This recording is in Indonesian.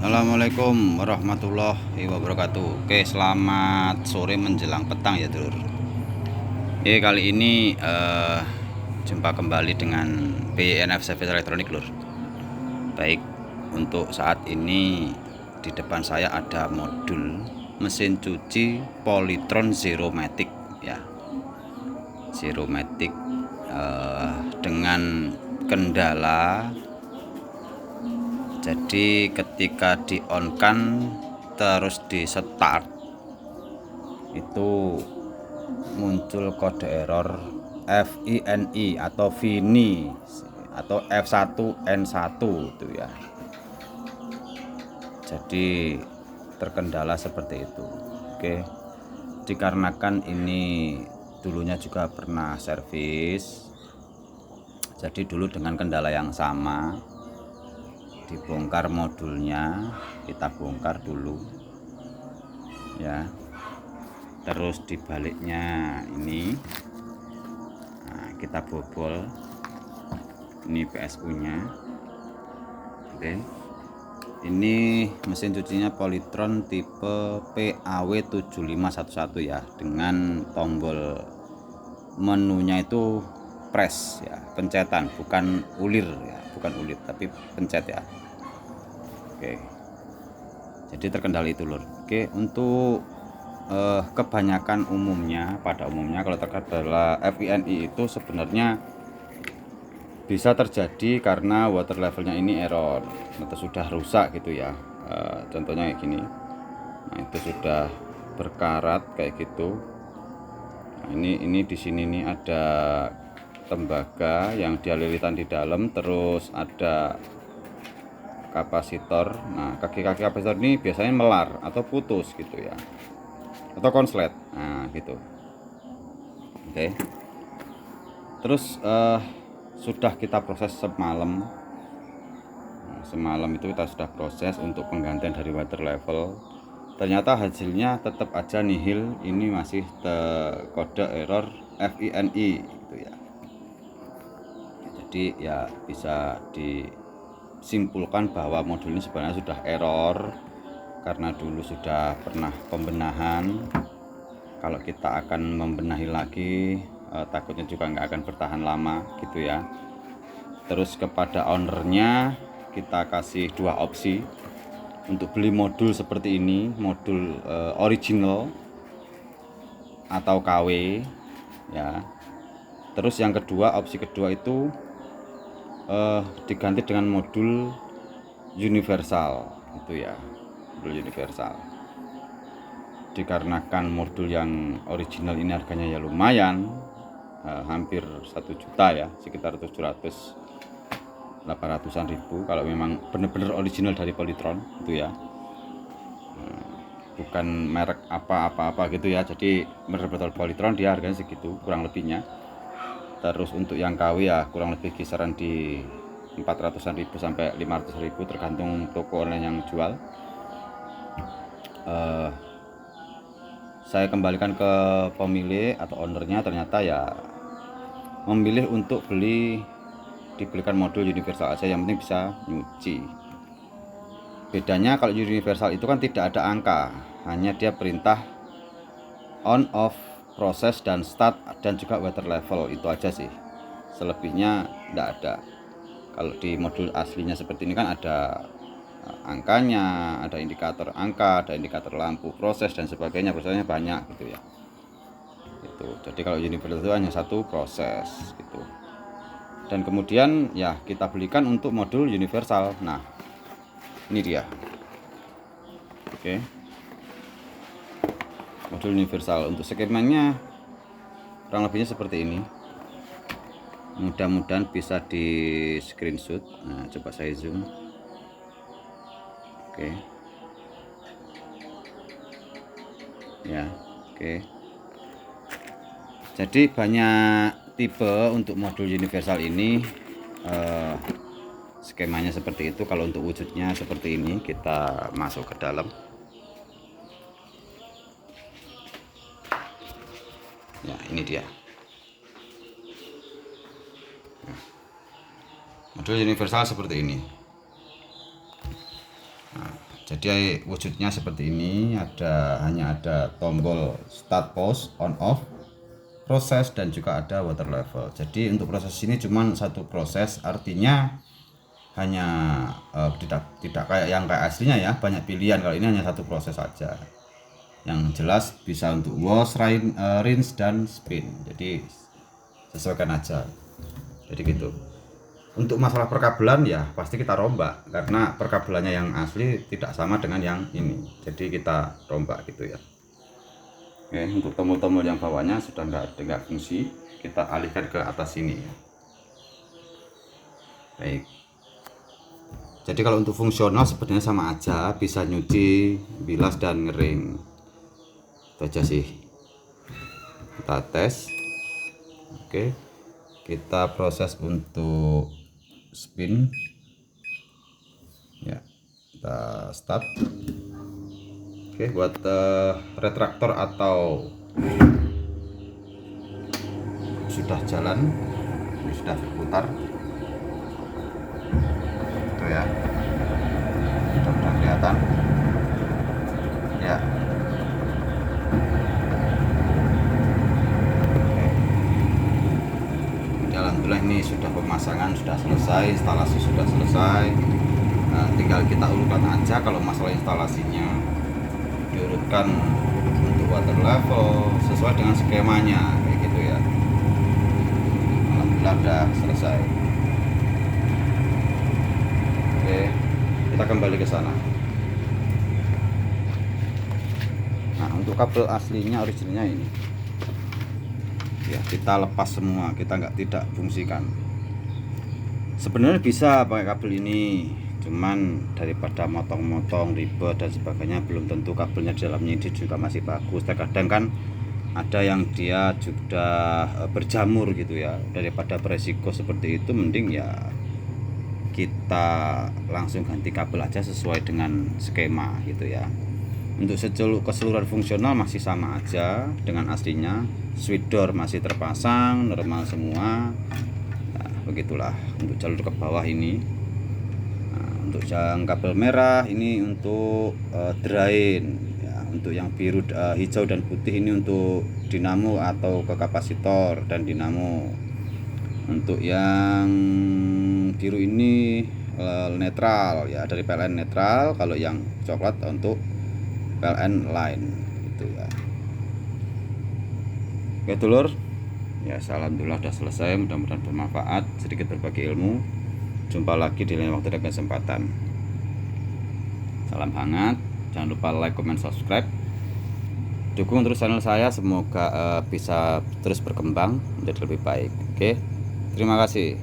Assalamualaikum warahmatullahi wabarakatuh. Oke, selamat sore menjelang petang ya dulur. Kali ini jumpa kembali dengan BNF Service Elektronik lur. Baik, untuk saat ini di depan saya ada modul mesin cuci Polytron Zeromatic ya. Zeromatic dengan kendala. Jadi ketika di on kan terus di start itu muncul kode error FINI atau FINI atau F1N1 itu ya. Jadi terkendala seperti itu. Oke. Dikarenakan ini dulunya juga pernah servis. Jadi dulu dengan kendala yang sama dibongkar modulnya, kita bongkar dulu ya, terus dibaliknya ini kita bobol ini PSU nya. Oke, ini mesin cucinya Polytron tipe PAW7511 ya, dengan tombol menunya itu press ya, pencetan, bukan ulir ya, bukan ulit tapi pencet ya. Oke, jadi terkendali itu lur. Oke, untuk kebanyakan pada umumnya kalau terkendala FINI itu sebenarnya bisa terjadi karena water levelnya ini error atau sudah rusak gitu ya. Contohnya kayak gini, nah itu sudah berkarat kayak gitu. Nah, ini di sini nih ada tembaga yang dia lilitan di dalam, terus ada kapasitor. Nah, kaki-kaki kapasitor ini biasanya melar atau putus gitu ya, atau konslet. Nah, gitu. Oke. Terus sudah kita proses semalam. Nah, semalam itu kita sudah proses untuk penggantian dari water level. Ternyata hasilnya tetap aja nihil. Ini masih kode error FINI gitu ya. Jadi ya bisa disimpulkan bahwa modul ini sebenarnya sudah error karena dulu sudah pernah pembenahan. Kalau kita akan membenahi lagi takutnya juga nggak akan bertahan lama gitu ya. Terus kepada ownernya kita kasih dua opsi untuk beli modul seperti ini, modul original atau KW ya. Terus yang kedua, opsi kedua itu diganti dengan modul universal itu ya, modul universal. Dikarenakan modul yang original ini harganya ya lumayan, hampir 1 juta ya, sekitar 700-800-an ribu kalau memang benar-benar original dari Polytron itu ya, bukan merek apa-apa gitu ya. Jadi benar-benar Polytron dia harganya segitu kurang lebihnya. Terus untuk yang KW ya kurang lebih kisaran di 400-an ribu sampai 500 ribu tergantung toko online yang jual. Saya kembalikan ke pemilik atau ownernya, ternyata ya memilih untuk dibelikan modul universal aja, yang penting bisa nyuci. Bedanya kalau universal itu kan tidak ada angka, hanya dia perintah on off, proses dan start, dan juga water level, itu aja sih. Selebihnya tidak ada. Kalau di modul aslinya seperti ini kan ada angkanya, ada indikator angka, ada indikator lampu, proses dan sebagainya. Prosesnya banyak gitu ya. Itu. Jadi kalau universal itu hanya satu proses gitu. Dan kemudian ya kita belikan untuk modul universal. Nah, ini dia. Oke. Modul universal untuk skemanya kurang lebihnya seperti ini. Mudah-mudahan bisa di screenshot. Nah, coba saya zoom. Oke. Ya, oke. Jadi banyak tipe untuk modul universal ini. Skemanya seperti itu. Kalau untuk wujudnya seperti ini, kita masuk ke dalam. Ya, ini dia. Modul universal seperti ini. Nah, Jadi wujudnya seperti ini, hanya ada tombol start, pause, on off, proses, dan juga ada water level. Jadi untuk proses ini cuma satu proses, artinya hanya tidak kayak aslinya ya, banyak pilihan. Kalau ini hanya satu proses saja. Yang jelas bisa untuk wash, rinse, dan spin. Jadi sesuaikan aja. Jadi gitu. Untuk masalah perkabelan ya pasti kita rombak, karena perkabelannya yang asli tidak sama dengan yang ini. Jadi kita rombak gitu ya. Oke, untuk tombol-tombol yang bawahnya sudah nggak fungsi, kita alihkan ke atas sini ya. Baik. Jadi kalau untuk fungsional sebenarnya sama aja, bisa nyuci, bilas, dan ngering. Itu aja sih. Kita tes. Oke, kita proses untuk spin ya, kita start. Oke, buat retraktor atau sudah jalan, sudah berputar itu ya, sudah kelihatan ya. Alhamdulillah ini sudah pemasangan sudah selesai, instalasi sudah selesai. Nah, tinggal kita urutkan aja. Kalau masalah instalasinya diurutkan untuk water level sesuai dengan skemanya kayak gitu ya. Alhamdulillah sudah selesai. Oke, kita kembali ke sana. Nah, untuk kabel aslinya, originalnya ini ya, kita lepas semua, kita tidak fungsikan. Sebenarnya bisa pakai kabel ini, cuman daripada motong-motong ribet dan sebagainya, belum tentu kabelnya di dalamnya ini juga masih bagus. Terkadang kan ada yang dia sudah berjamur gitu ya. Daripada beresiko seperti itu, mending ya kita langsung ganti kabel aja sesuai dengan skema gitu ya. Untuk keseluruhan fungsional masih sama aja dengan aslinya. Switch door masih terpasang normal semua. Nah, begitulah untuk jalur ke bawah ini. Nah, untuk yang kabel merah ini untuk drain ya, untuk yang biru, hijau, dan putih ini untuk dinamo atau ke kapasitor dan dinamo. Untuk yang biru ini netral ya, dari PLN netral. Kalau yang coklat untuk PLN line gitu ya. Oke dulur ya, alhamdulillah sudah selesai, mudah-mudahan bermanfaat, sedikit berbagi ilmu. Jumpa lagi di lain waktu dan kesempatan. Salam hangat, jangan lupa like, comment, subscribe, dukung terus channel saya, semoga bisa terus berkembang menjadi lebih baik. Oke, terima kasih.